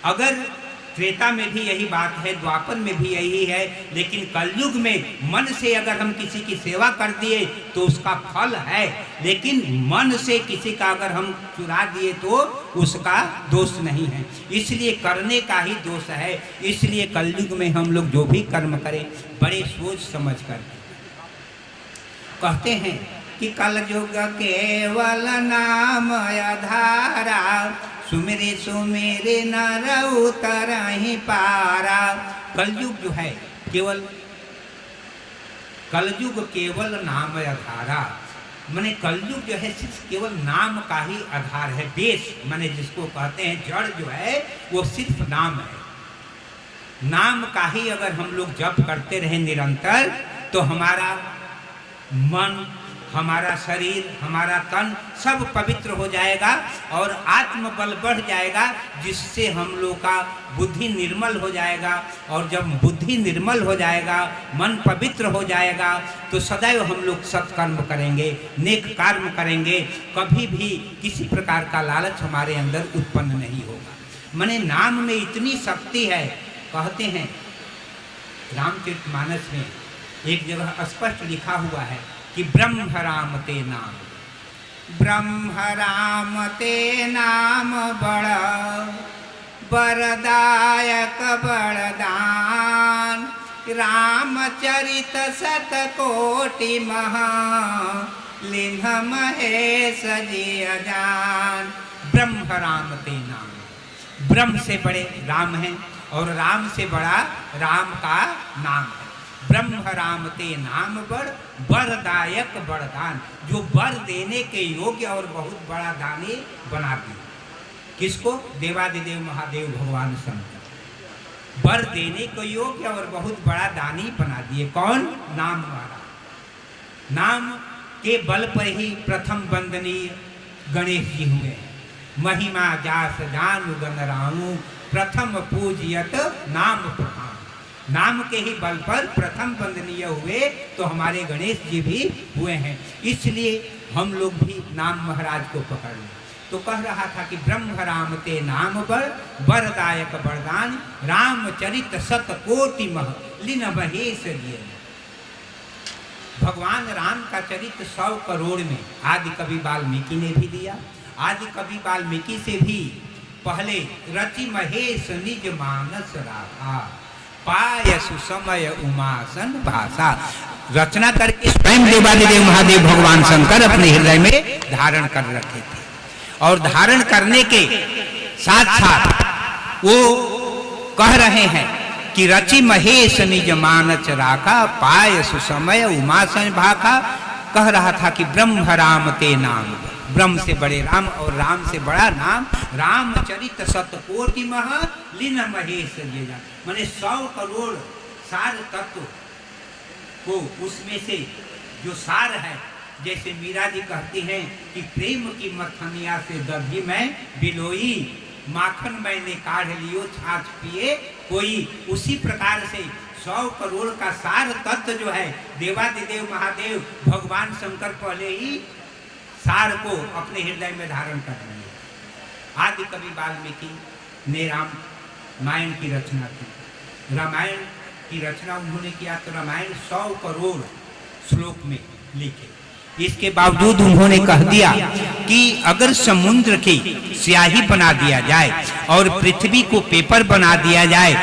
अगर त्रेता में भी यही बात है, द्वापर में भी यही है, लेकिन कलयुग में मन से अगर हम किसी की सेवा कर दिए तो उसका फल है, लेकिन मन से किसी का अगर हम चुरा दिए तो उसका दोष नहीं है। इसलिए करने का ही दोष है। इसलिए कलयुग में हम लोग जो भी कर्म करें बड़े सोच समझ कर। कहते हैं कि कलयुग केवल नाम आधारा, सुमेरे सुमेरे नर उतरहि पारा। कलयुग जो है केवल, कलयुग केवल नाम आधारा, माने कलयुग जो है सिर्फ केवल नाम का ही आधार है। बेस माने जिसको कहते हैं जड़ जो है वो सिर्फ नाम है। नाम का ही अगर हम लोग जप करते रहे निरंतर तो हमारा मन, हमारा शरीर, हमारा तन सब पवित्र हो जाएगा और आत्मबल बढ़ जाएगा, जिससे हम लोग का बुद्धि निर्मल हो जाएगा। और जब बुद्धि निर्मल हो जाएगा, मन पवित्र हो जाएगा, तो सदैव हम लोग सत्कर्म करेंगे, नेक कर्म करेंगे। कभी भी किसी प्रकार का लालच हमारे अंदर उत्पन्न नहीं होगा। माने नाम में इतनी शक्ति है। कहते हैं रामचरितमानस में एक जगह स्पष्ट लिखा हुआ है कि ब्रह्म राम ते नाम, ब्रह्म राम ते नाम बड़ बरदायक बरदान, रामचरित शतकोटि महा लिन्ह महेश जी अजान। ब्रह्म राम ते नाम, ब्रह्म से बड़े राम हैं और राम से बड़ा राम का नाम है। ब्रह्म राम ते नाम बड़ वरदायक वरदान, जो वर देने के योग्य और बहुत बड़ा दानी बना दिया। किसको? देवादिदेव महादेव भगवान शंकर वर देने को योग्य और बहुत बड़ा दानी बना दिए। कौन? नाम वाला। नाम के बल पर ही प्रथम वंदनीय गणेश जी हुए। महिमा जास जानु गण रामू, प्रथम पूजियत नाम प्रधान। नाम के ही बल पर प्रथम वंदनीय हुए तो हमारे गणेश जी भी हुए हैं। इसलिए हम लोग भी नाम महाराज को पकड़ लें। तो कह रहा था कि ब्रह्म राम ते नाम बड़ वरदायक वरदान, रामचरित शतकोटि मह लिन महेश जिय। भगवान राम का चरित्र 100 करोड़ में आदि कवि वाल्मीकि ने भी दिया। आदि कवि वाल्मीकि से भी पहले रचि महेश निज मानस राखा, पाय सुसमय उमासन भाषा। रचना करके स्वयं देवादिदेव महादेव भगवान शंकर अपने हृदय में धारण कर रखे थे। और धारण करने के साथ साथ वो कह रहे हैं कि रचि महेश निज मानस राखा, पाय सुसमय उमासन भाखा। कह रहा था कि ब्रह्म राम ते नाम, ब्रह्म से बड़े राम और राम से बड़ा नाम, रामचरित शतकोटि महा लिन महेश जिय। माने 100 करोड़ सार तत्व को उसमें से जो सार है, जैसे मीरा जी कहती हैं कि प्रेम की मथनिया से दधी में बिलोई, माखन मैंने काढ़ लियो छाछ पिए कोई। उसी प्रकार से 100 करोड़ का सार तत्व जो है देवादिदेव महादेव भगवान शंकर पहले ही सार को अपने हृदय में धारण कर लिए। आदि कवि वाल्मीकि ने रामायण की रचना की। रामायण की रचना उन्होंने किया तो रामायण 100 करोड़ श्लोक में लिखे। इसके बावजूद उन्होंने कह दिया कि अगर समुद्र की स्याही बना दिया जाए और पृथ्वी को पेपर बना दिया जाए,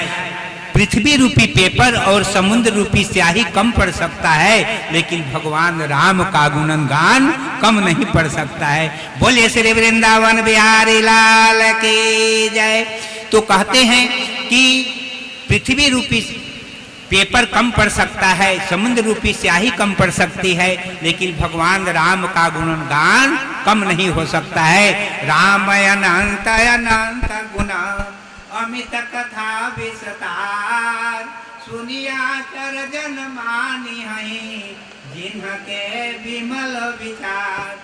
पृथ्वी रूपी पेपर और समुद्र रूपी स्याही कम पड़ सकता है, लेकिन भगवान राम का गुणगान कम नहीं पड़ सकता है। बोले श्री वृंदावन बिहारी लाल की जय। तो कहते हैं कि पृथ्वी रूपी पेपर कम पड़ सकता है, समुद्र रूपी स्याही कम पड़ सकती है, लेकिन भगवान राम का गुणगान कम नहीं हो सकता है। राम अनंत अनंत गुना अमित कथा विस्तार, सुनिया कर जन मानी है जिनके विमल विचार।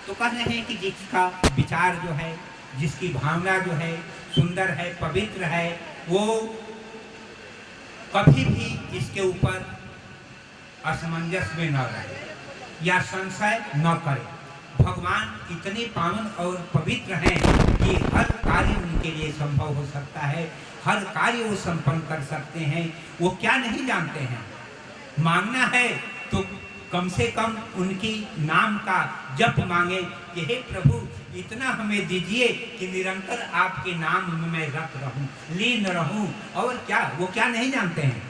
तो कह रहे हैं कि जिसका विचार जो है, जिसकी भावना जो है सुंदर है, पवित्र है, वो कभी भी इसके ऊपर असमंजस में न रहे या संशय न करे। भगवान इतने पावन और पवित्र हैं कि हर कार्य उनके लिए संभव हो सकता है, हर कार्य वो संपन्न कर सकते हैं। वो क्या नहीं जानते हैं? मांगना है तो कम से कम उनकी नाम का जप मांगे कि हे प्रभु इतना हमें दीजिए कि निरंतर आपके नाम में मैं रत रहूं, लीन रहूं। और क्या वो क्या नहीं जानते हैं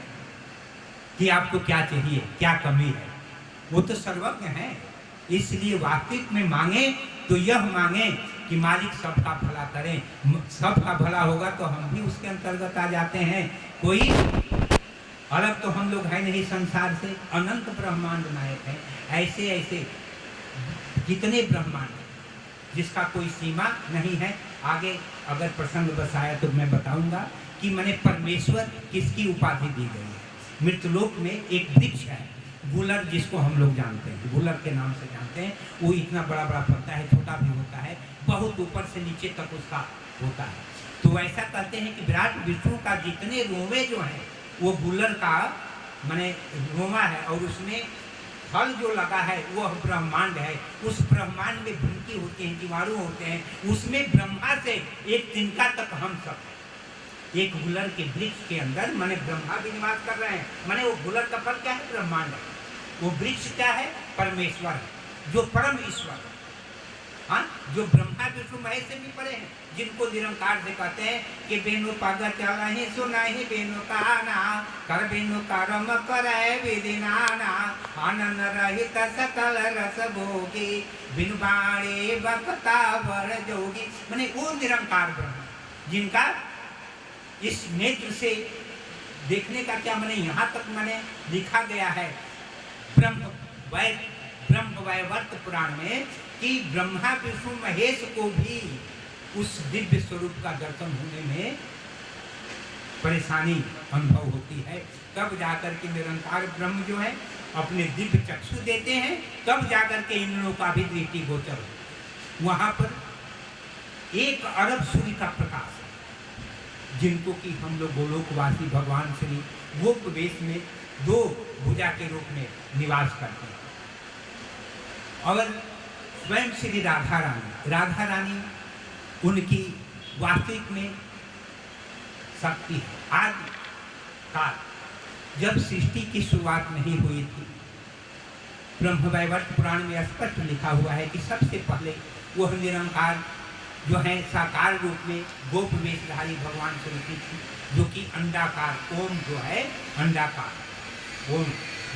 कि आपको क्या चाहिए, क्या कमी है? वो तो सर्वज्ञ है। इसलिए वास्तविक में मांगे तो यह मांगे कि मालिक सबका भला करें, सबका भला होगा तो हम भी उसके अंतर्गत आ जाते हैं। कोई अलग तो हम लोग है नहीं संसार से, अनंत ब्रह्मांड नायक है। ऐसे ऐसे कितने ब्रह्मांड जिसका कोई सीमा नहीं है। आगे अगर प्रसंग बसाया तो मैं बताऊंगा कि मैंने परमेश्वर किसकी उपाधि दी गई है। मृतलोक में एक वृक्ष है गुलर, जिसको हम लोग जानते हैं, गुलर के नाम से जानते हैं। वो इतना बड़ा बड़ा पड़ता है, छोटा भी होता है, बहुत ऊपर से नीचे तक उसका होता है। तो ऐसा कहते हैं कि विराट विष्णु का जितने रोवे जो हैं वो गुलर का माने रोमा है, और उसमें फल जो लगा है वो ब्रह्मांड है। उस ब्रह्मांड में भूमि होते हैं, जीवाणु होते हैं, उसमें ब्रह्मा से एक तिनका तक हम सब एक गुलर के वृक्ष के अंदर माने ब्रह्मा भी निवास कर रहे हैं। माने वो गुलर का फल क्या है? ब्रह्मांड है। वो वृक्ष क्या है? परमेश्वर है, जो परम ईश्वर है। हाँ, जो ब्रह्मा विष्णु महेश से भी परे हैं, जिनको निरंकार से कहते हैं कि बेनो पागा चला ही सुना ही बेनो काना कर बेनो करम करे विदिनाना आनंद रहित सकल रस भोगी बिन बाणे बकता वर जोगी। माने वो निरंकार ब्रह्म जिनका इस नेत्र से देखने का क्या माने यहाँ तक माने लिखा गया है ब्रह्म वैवर्त पुराण में कि ब्रह्मा विष्णु महेश को भी उस दिव्य स्वरूप का दर्शन होने में परेशानी अनुभव होती है। तब जाकर के निरंकार ब्रह्म जो है अपने दिव्य चक्षु देते हैं, तब जाकर के इन लोगों का भी दृष्टि गोचर हो। वहां पर 1 अरब सूर्य का प्रकाश है, जिनको कि हम लोग गोलोकवासी भगवान श्री गोप वेश में 2 भुजा के रूप में निवास करते हैं। और स्वयं श्री राधा रानी उनकी वास्तविक में शक्ति है। आदि काल जब सृष्टि की शुरुआत नहीं हुई थी, ब्रह्म वैवर्त पुराण में स्पष्ट लिखा हुआ है कि सबसे पहले वह निरंकार जो है साकार रूप में गोप वेशधारी भगवान श्री कृष्ण, जो कि अंडाकार ओम जो है अंडाकार ओम,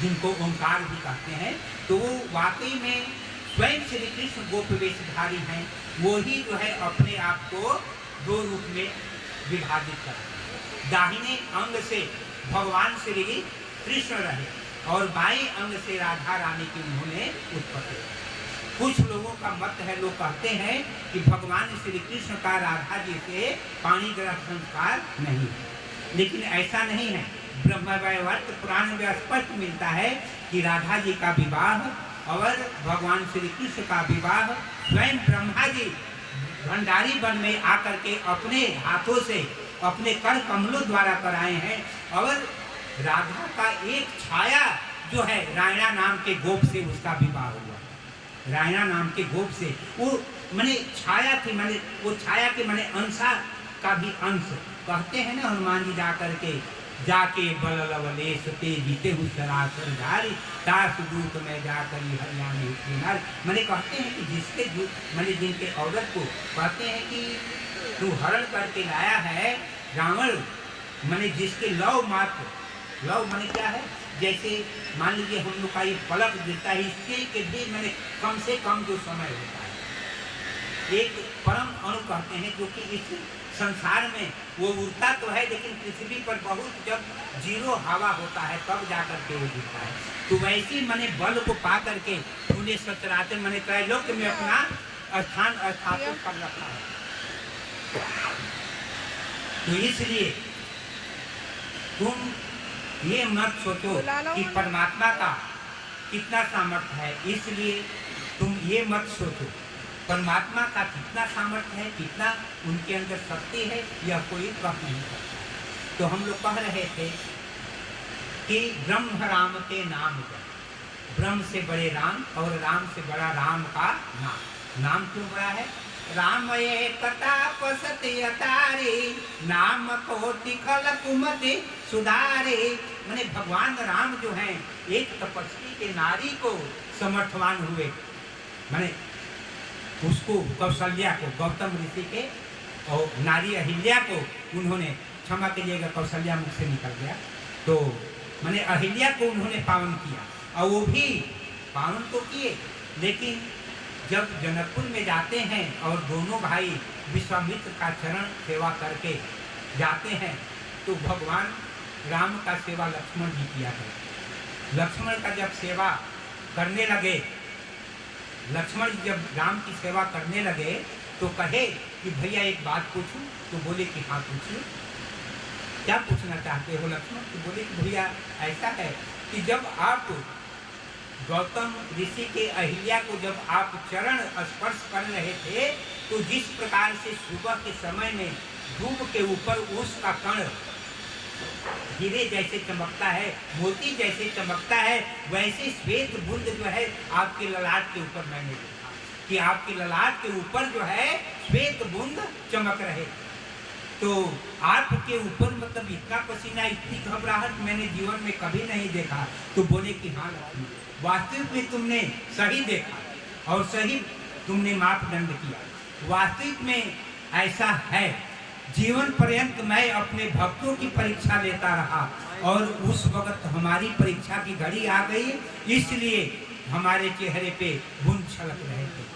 जिनको ओंकार भी कहते हैं, तो वो वाकई में स्वयं श्री कृष्ण गोप वेशधारी हैं। वो ही जो है अपने आप को 2 रूप में विभाजित कर, दाहिने अंग से भगवान श्री कृष्ण रहे और बाएं अंग से राधा रानी की उन्होंने उत्पत्ति। कुछ लोगों का मत है, लोग कहते हैं कि भगवान श्री कृष्ण का राधा जी से पाणी ग्रह संस्कार नहीं है, लेकिन ऐसा नहीं है। ब्रह्म वैवर्त पुराण में स्पष्ट मिलता है कि राधा जी का विवाह और भगवान श्री कृष्ण का विवाह स्वयं ब्रह्मा जी भंडारी वन में आकर के अपने हाथों से अपने कर कमलों द्वारा कराए हैं। और राधा का एक छाया जो है रायणा नाम के गोप से उसका विवाह हुआ। रायणा नाम के गोप से वो माने छाया थी, माने वो छाया के माने अंशा का भी अंश कहते हैं ना। हनुमान जी जाके बल लवलेश ते जीते हूँ सरासर धारी दास दूत में जाकर हरियाणी नारी। मैंने कहते हैं कि जिसके मैंने जिनके औरत को कहते हैं कि तू हरण करके लाया है रावण, मैंने जिसके लव मात्र, लव मैंने क्या है, जैसे मान लीजिए हम लोग का ये पलक गिरता है, इसके के भी मैंने कम से कम जो समय होता है, एक परम अणु कहते हैं, जो कि इस संसार में वो उड़ता तो है लेकिन पृथ्वी पर बहुत जब 0 हवा होता है तब जाकर के वो गिरता है। तो वैसे मैंने बल को पा करके तूने सचराते मैंने त्रैलोक्य में अपना स्थान स्थापित कर रखा है। तो इसलिए तुम ये मत सोचो कि परमात्मा का कितना सामर्थ्य है, इसलिए तुम ये मत सोचो परमात्मा का कितना सामर्थ्य है, कितना उनके अंदर शक्ति है, यह कोई कह नहीं सकता। तो हम लोग कह रहे थे कि ब्रह्म राम के नाम जप, ब्रह्म से बड़े राम और राम से बड़ा राम का नाम। नाम क्यों बड़ा है? राम एक तापसति अतारे, नाम कोटि खल कुमति सुधारे। माने भगवान राम जो हैं एक तपस्वी के नारी को समर्थवान हुए, माने उसको कौशल्या को, गौतम ऋषि के और नारी अहिल्या को उन्होंने, क्षमा कीजिएगा कौशल्या मुख से निकल गया, तो माने अहिल्या को उन्होंने पावन किया। और वो भी पावन तो किए, लेकिन जब जनकपुर में जाते हैं और दोनों भाई विश्वामित्र का चरण सेवा करके जाते हैं, तो भगवान राम का सेवा लक्ष्मण जी किया है। लक्ष्मण का जब सेवा करने लगे, लक्ष्मण जी जब राम की सेवा करने लगे तो कहे कि भैया एक बात पूछूं? तो बोले कि हाँ पूछिए। क्या पूछना चाहते हो लक्ष्मण? तो बोले कि भैया ऐसा है कि जब आप गौतम ऋषि के अहिल्या को जब आप चरण स्पर्श कर रहे थे, तो जिस प्रकार से सुबह के समय में धूप के ऊपर उस का कण हीरे जैसे चमकता है, मोती जैसे चमकता है, वैसे श्वेत बूंद जो है आपके ललाट के ऊपर मैंने देखा कि आपके ललाट के ऊपर जो है श्वेत बूंद चमक रहे। तो आपके ऊपर मतलब इतना पसीना, इतनी घबराहट मैंने जीवन में कभी नहीं देखा। तो बोले कि हाँ लक्ष्मण, वास्तविक में तुमने सही देखा और सही तुमने मापदंड किया। वास्तविक में ऐसा है, जीवन पर्यंत मैं अपने भक्तों की परीक्षा लेता रहा और उस वक्त हमारी परीक्षा की घड़ी आ गई, इसलिए हमारे चेहरे पे बूंद छलक रहे थे।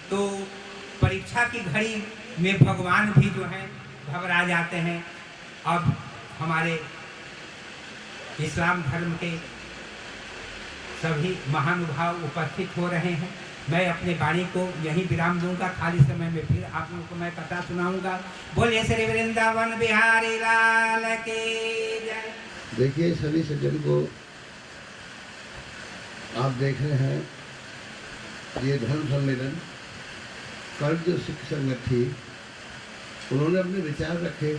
तो परीक्षा की घड़ी में भगवान भी जो हैं घबरा जाते हैं। अब हमारे इस्लाम धर्म के सभी महानुभाव उपस्थित हो रहे हैं। मैं अपने वाणी को यहीं विराम दूंगा, खाली समय में फिर आप लोगों को मैं कथा सुनाऊंगा। बोलिए श्री वृंदावन बिहारी लाल के जय। देखिए सभी सज्जन को आप देख रहे हैं, ये धर्म सम्मेलन कल जो सिख संगत थी उन्होंने अपने विचार रखे,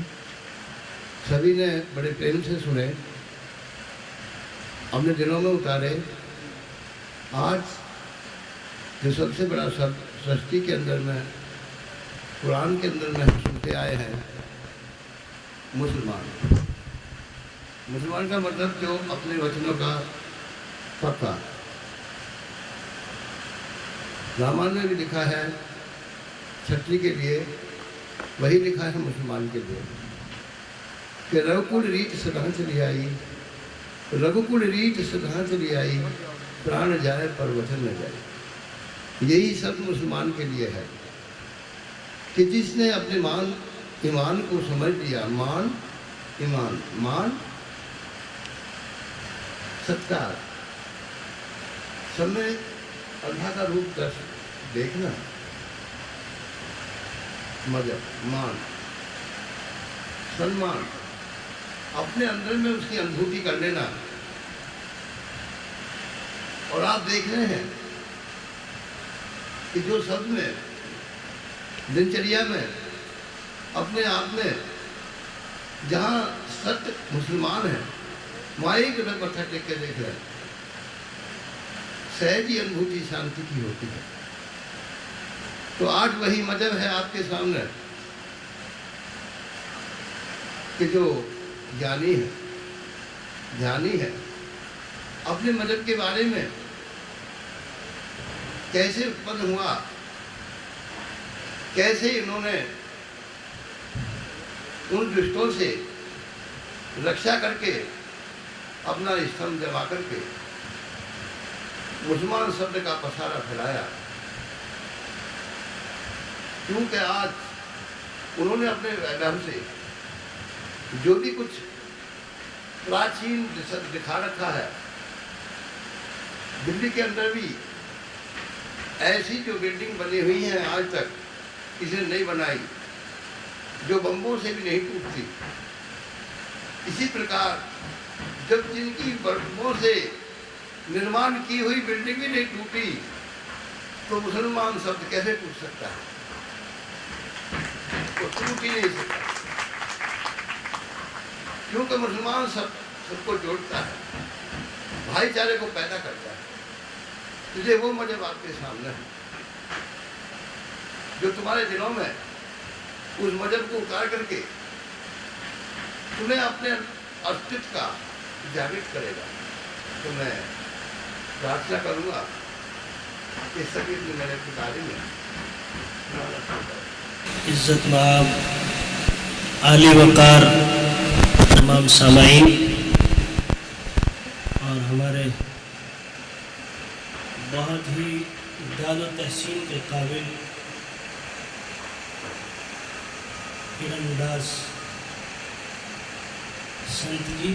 सभी ने बड़े प्रेम से सुने, अपने दिलों में उतारे। आज जो सबसे बड़ा शब्द सृष्टि के अंदर में, कुरान के अंदर में हम सुनते आए हैं, मुसलमान। मुसलमान का मतलब जो अपने वचनों का पक्का। रामायण में भी लिखा है क्षत्रिय के लिए, वही लिखा है मुसलमान के लिए कि रघुकुल रीत सदा चली आई, रघुकुल रीत सदा चली आई, प्राण जाए पर वचन न जाए। यही सब मुसलमान के लिए है कि जिसने अपने ईमान को समझ लिया। मान, ईमान, मान सत्कार, सब में अल्लाह का रूप दर्श देखना, मजहब, मान, सम्मान, अपने अंदर में उसकी अनुभूति कर लेना। और आप देख रहे हैं कि जो शब्द में दिनचर्या में अपने आप में जहाँ सत्य मुसलमान है, वहाँ एक मत्था टेक के देख रहे हैं, सहज ही अनुभूति शांति की होती है। तो आज वही मजहब है आपके सामने कि जो ज्ञानी है, ध्यानी है, अपने मजहब के बारे में कैसे उत्पन्न हुआ, कैसे इन्होंने उन दुष्टों से रक्षा करके अपना स्तंभ जमा करके मुसलमान शब्द का पसारा फैलाया। क्योंकि आज उन्होंने अपने वैभव से जो भी कुछ प्राचीन दिखा रखा है, दिल्ली के अंदर भी ऐसी जो बिल्डिंग बनी हुई है आज तक किसी ने नहीं बनाई, जो बम्बों से भी नहीं टूटती। इसी प्रकार जब जिनकी बम्बों से निर्माण की हुई बिल्डिंग भी नहीं टूटी, तो मुसलमान शब्द कैसे टूट सकता है? तो टूट ही नहीं सकता, क्योंकि मुसलमान सबको जोड़ता है, भाईचारे को पैदा करता है। तुझे वो मजहब आपके सामने है। जो तुम्हारे दिलों में उस मजहब को उतार करके तुम्हें अपने अस्तित्व का जागृत करेगा। तो मैं प्रार्थना करूँगा कि सभी मेरे पुकारी में इज़्ज़त माब आली वक़ार तमाम सामाईन और हमारे बहुत ही दाद व तहसीन के काबिल किरणदास संत जी,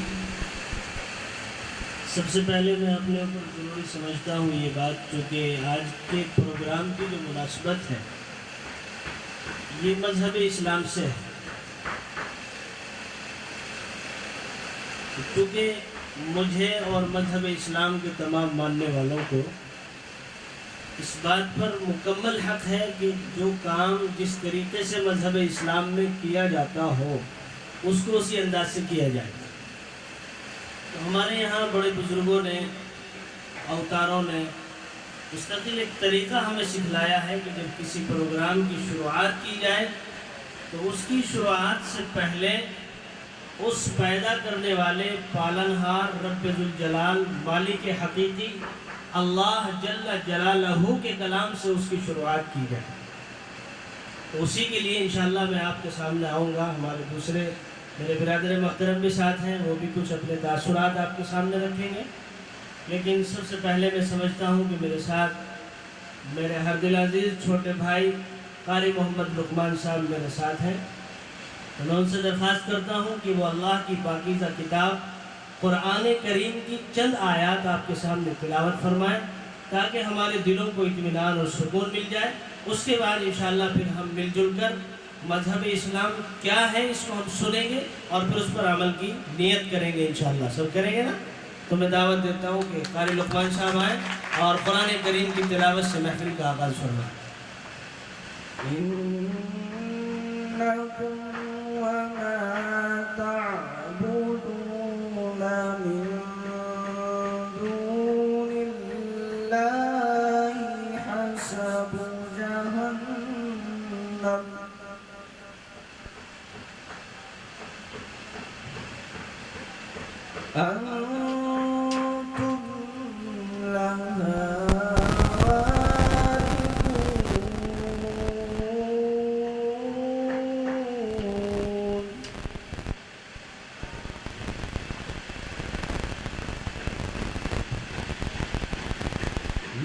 सबसे पहले मैं अपने ऊपर ज़रूरी समझता हूँ ये बात, क्योंकि आज के प्रोग्राम की जो मुनासबत है ये मज़हब इस्लाम से है। क्योंकि मुझे और मज़हब इस्लाम के तमाम मानने वालों को इस बात पर मुकम्मल हक़ है कि जो काम जिस तरीके से मज़हब इस्लाम में किया जाता हो उसको उसी अंदाज से किया जाए। तो हमारे यहाँ बड़े बुज़ुर्गों ने, अवतारों ने मुस्तकिल एक तरीक़ा हमें सिखलाया है कि जब किसी प्रोग्राम की शुरुआत की जाए तो उसकी शुरुआत से पहले उस पैदा करने वाले पालनहार रब्बुल जलाल मालिक हकीकी अल्लाह जल्ल जलालहू के कलाम से उसकी शुरुआत की जाए। तो उसी के लिए इंशाअल्लाह मैं आपके सामने आऊँगा। हमारे दूसरे मेरे बिरादर मोहतरम भी साथ हैं, वो भी कुछ अपने तासुरात आपके सामने रखेंगे। लेकिन सबसे पहले मैं समझता हूँ कि मेरे साथ मेरे हर दिल अजीज़ छोटे भाई कारी मोहम्मद लुकमान साहब मेरे साथ हैं। तो मैं उनसे दरख्वास्त करता हूँ कि वो अल्लाह की पाकीज़ा किताब कुरान करीम की चंद आयात आपके सामने तिलावत फरमाएँ, ताकि हमारे दिलों को इत्मीनान और सुकून मिल जाए। उसके बाद इंशाअल्लाह फिर हम मिलजुल कर मज़हब इस्लाम क्या है इसको हम सुनेंगे और फिर उस पर अमल की नियत करेंगे इंशाअल्लाह। सब करेंगे ना? तो मैं दावत देता हूँ कि कारी लुकमान साहब आए और कुरान करीम की तिलावत से महफिल का आगाज़ फरमाएं।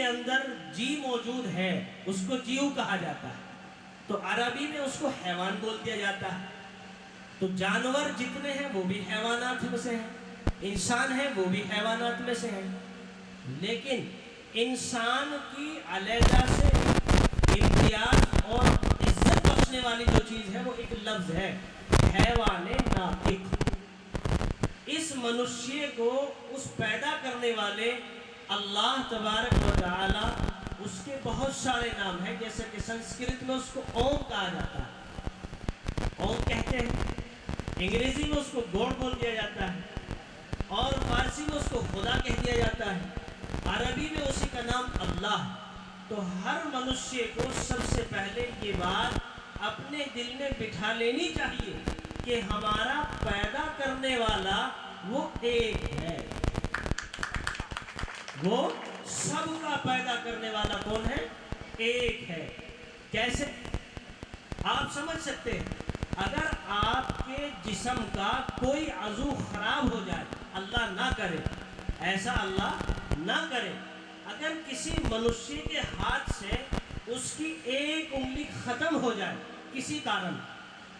जिसके अंदर जी मौजूद है उसको जीव कहा जाता है। तो अरबी में उसको हैवान बोल दिया जाता है। तो जानवर जितने हैं वो भी हैवानात में से हैं, इंसान है वो भी हैवानात में से हैं। लेकिन इंसान की अलहदा से इम्तियाज और इज्जत बख्शने वाली जो चीज़ है वो एक लफ्ज़ है, हैवाने नातिक। इस मनुष्य को उस पैदा करने वाले अल्लाह तबारक व तआला, उसके बहुत सारे नाम हैं। जैसे कि संस्कृत में उसको ओम कहा जाता है, ओम कहते हैं। अंग्रेजी में उसको गॉड बोल दिया जाता है, और फारसी में उसको खुदा कह दिया जाता है, अरबी में उसी का नाम अल्लाह। तो हर मनुष्य को सबसे पहले ये बात अपने दिल में बिठा लेनी चाहिए कि हमारा पैदा करने वाला वो एक है। वो सबका पैदा करने वाला कौन है? एक है। कैसे आप समझ सकते हैं? अगर आपके जिस्म का कोई अज़ू खराब हो जाए, अल्लाह ना करे, ऐसा अल्लाह ना करे, अगर किसी मनुष्य के हाथ से उसकी एक उंगली खत्म हो जाए किसी कारण,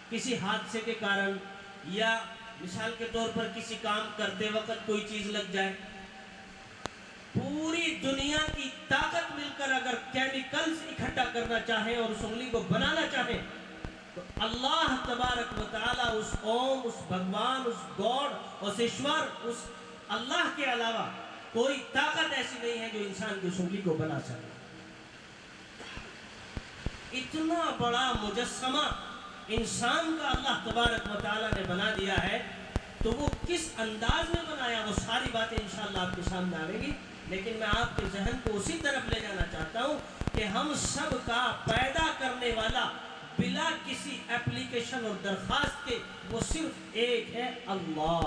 किसी हादसे के कारण, या मिसाल के तौर पर किसी काम करते वक्त कोई चीज लग जाए, पूरी दुनिया की ताकत मिलकर अगर केमिकल्स इकट्ठा करना चाहे और उस उंगली को बनाना चाहे, तो अल्लाह तबारक व तआला, उस ओम, उस भगवान, उस गॉड, उस ईश्वर, उस अल्लाह के अलावा कोई ताकत ऐसी नहीं है जो इंसान की उस उंगली को बना सके। इतना बड़ा मुजस्समा इंसान का अल्लाह तबारक व तआला ने बना दिया है, तो वो किस अंदाज में बनाया, वो सारी बातें इंशाअल्लाह आपके सामने आएंगी। लेकिन मैं आपके जहन को उसी तरफ ले जाना चाहता हूँ कि हम सब का पैदा करने वाला बिला किसी एप्लीकेशन और दरखास्त के वो सिर्फ एक है, अल्लाह।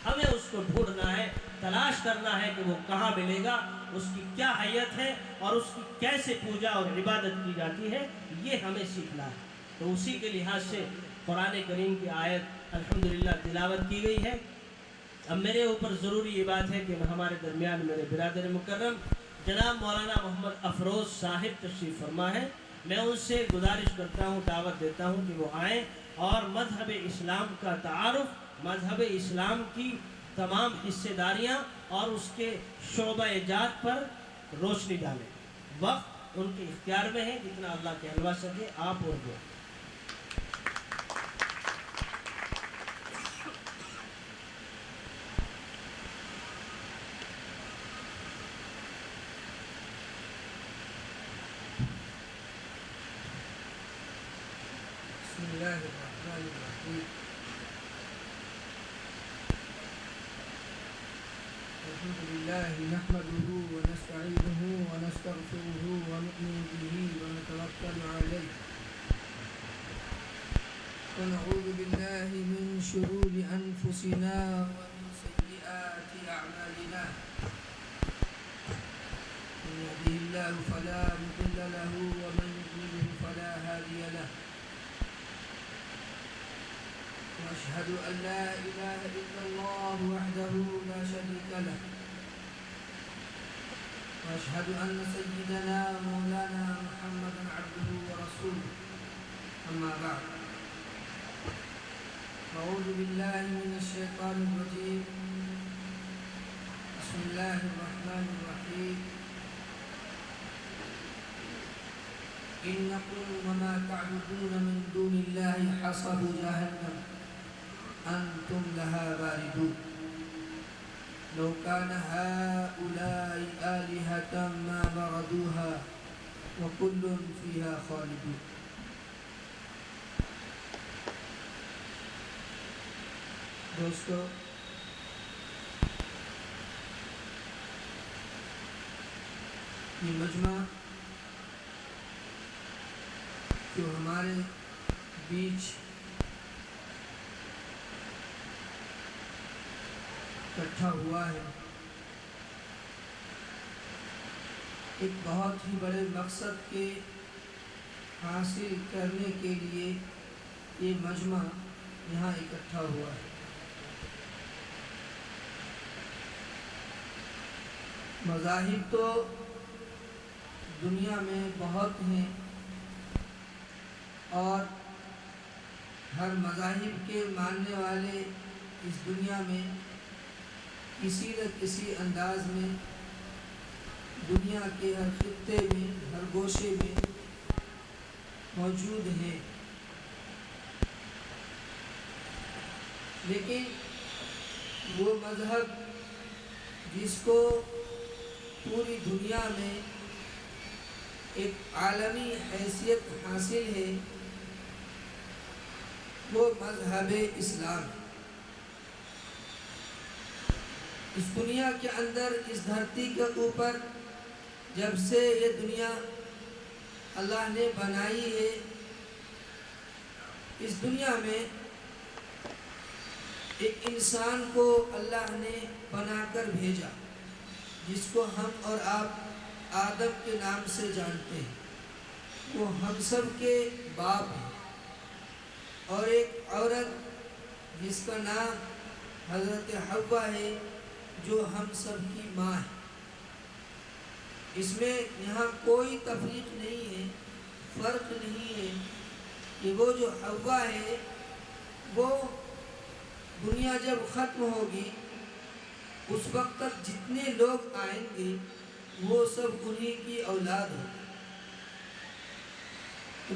हमें उसको ढूंढना है, तलाश करना है कि वो कहाँ मिलेगा, उसकी क्या हैयत है और उसकी कैसे पूजा और इबादत की जाती है, ये हमें सीखना है। तो उसी के लिहाज से कुरान करीम की आयत अल्हम्दुलिल्लाह तिलावत की गई है। अब मेरे ऊपर ज़रूरी ये बात है कि हमारे दरमियान मेरे बिरादर मुकर्रम जनाब मौलाना मोहम्मद अफरोज़ साहिब तशरीफ़ फरमा है। मैं उनसे गुजारिश करता हूँ, दावत देता हूँ कि वो आएँ और मज़हब इस्लाम का तारुफ़, मज़हब इस्लाम की तमाम हिस्सेदारियाँ और उसके शोबा-ए-जात पर रोशनी डालें। वक्त उनके इख्तियार में है, जितना अल्लाह कहलवा सके आप और वो। बिस्मिल्लाहिर्रहमानिर्रहीम। अल्हम्दुलिल्लाहि नहमदुहु व नस्तईनुहु व नस्तगफिरुहु व नु'मिनु बिही व नतवक्कलु अलैहि व नऊज़ु बिल्लाहि मिन शुरूरि अनफुसिना व मिन सय्यिआति अअमालिना। मन यहदिहिल्लाहु फला मुदिल्ल लहु व मन युद्लिलहु फला हादिय लहु। वअशहदु अन ला इलाहा इल्लल्लाह वहदहु ला शरीका लह वअशहदु अन्न सय्यिदना मौलाना मुहम्मदन अब्दुहु व रसूलुहु। अम्मा बअद। अऊज़ु बिल्लाहि मिनश शैतानिर रजीम। बिस्मिल्लाहिर रहमानिर रहीम। इन्नकुम वमा तअबुदून मिन दूनिल्लाहि हसबु जहन्नम अंतुम लहा वारिदून। लौ कान हाउलाई आलिहतम मा वरदूहा व कुल्लुन फीहा खालिदून। दोस्तों, ये मजमा जो हमारे बीच इकट्ठा हुआ है, एक बहुत ही बड़े मकसद के हासिल करने के लिए ये मजमा यहाँ इकट्ठा हुआ है। मज़ाहिब तो दुनिया में बहुत हैं और हर मज़ाहिब के मानने वाले इस दुनिया में किसी न किसी अंदाज में दुनिया के हर खित्ते में, हर गोशे में मौजूद हैं। लेकिन वो मज़हब जिसको पूरी दुनिया में एक आलमी हैसियत हासिल है, वो मज़हब इस्लाम है। इस दुनिया के अंदर, इस धरती के ऊपर जब से ये दुनिया अल्लाह ने बनाई है, इस दुनिया में एक इंसान को अल्लाह ने बनाकर भेजा, जिसको हम और आप आदम के नाम से जानते हैं। वो हम सब के बाप हैं। और एक औरत जिसका नाम हज़रत हव्वा है, जो हम सब की माँ है। इसमें यहाँ कोई तफरीक नहीं है, फ़र्क नहीं है कि वो जो हव्वा है वो दुनिया जब ख़त्म होगी उस वक्त तक जितने लोग आएंगे वो सब उन्हीं की औलाद होगी।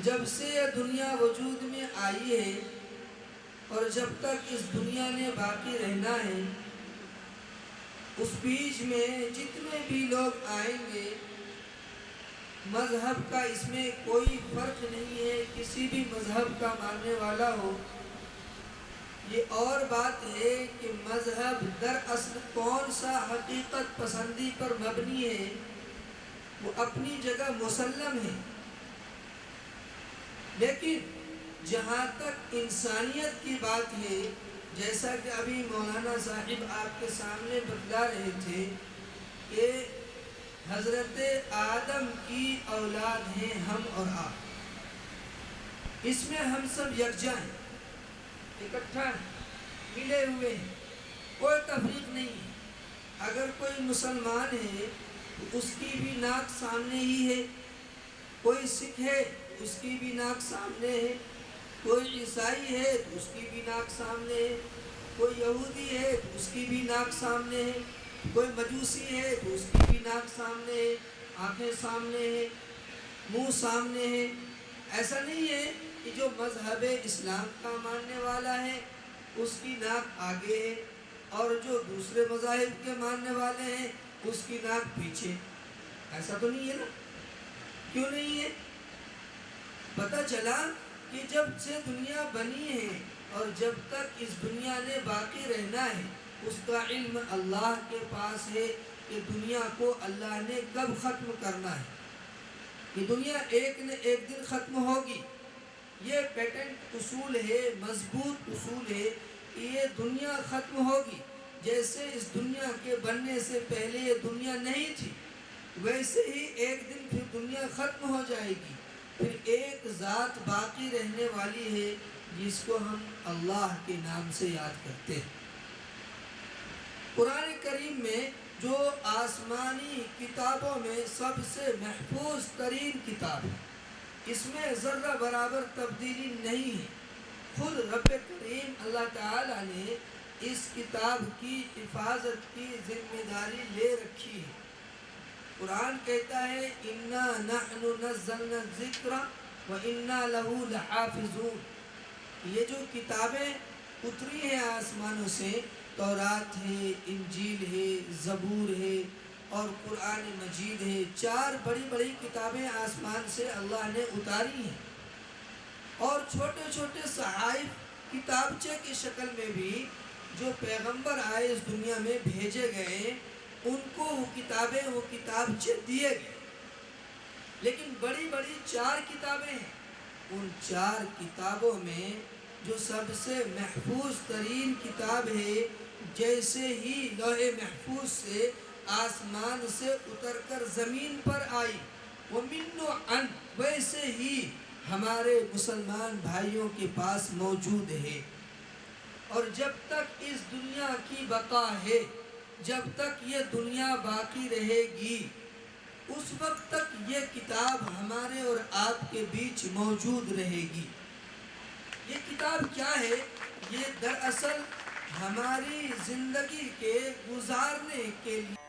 जब से यह दुनिया वजूद में आई है और जब तक इस दुनिया ने बाकी रहना है, उस बीच में जितने भी लोग आएंगे, मज़हब का इसमें कोई फ़र्क नहीं है। किसी भी मज़हब का मानने वाला हो, ये और बात है कि मज़हब दरअसल कौन सा हकीकत पसंदी पर मबनी है, वो अपनी जगह मुसल्लम है। लेकिन जहाँ तक इंसानियत की बात है, जैसा कि अभी मौलाना साहिब आपके सामने बतला रहे थे कि हज़रत आदम की औलाद हैं हम और आप। इसमें हम सब यकजा हैं, इकट्ठा हैं, मिले हुए हैं, कोई तफरीक नहीं है। अगर कोई मुसलमान है तो उसकी भी नाक सामने ही है, कोई सिख है उसकी भी नाक सामने है, कोई ईसाई है तो उसकी भी नाक सामने है, कोई यहूदी है तो उसकी भी नाक सामने है, कोई मजूसी है तो उसकी भी नाक सामने है, आंखें सामने है, मुंह सामने है। ऐसा नहीं है कि जो मज़हब इस्लाम का मानने वाला है उसकी नाक आगे है और जो दूसरे मज़ाहिब के मानने वाले हैं उसकी नाक पीछे। ऐसा तो नहीं है ना? क्यों नहीं है? पता चला कि जब से दुनिया बनी है और जब तक इस दुनिया ने बाकी रहना है, उसका इल्म अल्लाह के पास है कि दुनिया को अल्लाह ने कब ख़त्म करना है। कि दुनिया एक न एक दिन ख़त्म होगी। ये पेटेंट उसूल है, मजबूत उसूल है कि ये दुनिया ख़त्म होगी। जैसे इस दुनिया के बनने से पहले ये दुनिया नहीं थी, वैसे ही एक दिन फिर दुनिया ख़त्म हो जाएगी। फिर एक ज़ात बाकी रहने वाली है जिसको हम अल्लाह के नाम से याद करते हैं। कुरान करीम में जो आसमानी किताबों में सबसे महफूज तरीन किताब है, इसमें ज़र्रा बराबर तब्दीली नहीं है। खुद रब करीम अल्लाह ताला ने इस किताब की हिफाजत की जिम्मेदारी ले रखी है। कुरान कहता है इन्ना नहनु नज़्ज़लना ज़िक्रा व इन्ना लहू लहाफ़िज़ून। ये जो किताबें उतरी हैं आसमानों से, तौरात है, इंजील है, ज़बूर है और कुरान मजीद है। 4 बड़ी बड़ी किताबें आसमान से अल्लाह ने उतारी हैं। और छोटे छोटे सहाइफ किताबचे की शक्ल में भी जो पैगंबर आए इस दुनिया में भेजे गए, उनको वो किताबें, वो किताबचे दिए गए। लेकिन बड़ी बड़ी 4 किताबें हैं। उन 4 किताबों में जो सबसे महफूज तरीन किताब है, जैसे ही लौहे महफूज से आसमान से उतरकर ज़मीन पर आई, वो मिन्नो अन, वैसे ही हमारे मुसलमान भाइयों के पास मौजूद है। और जब तक इस दुनिया की बका है, जब तक ये दुनिया बाकी रहेगी उस वक्त तक ये किताब हमारे और आपके बीच मौजूद रहेगी। ये किताब क्या है? ये दरअसल हमारी ज़िंदगी के गुजारने के लिए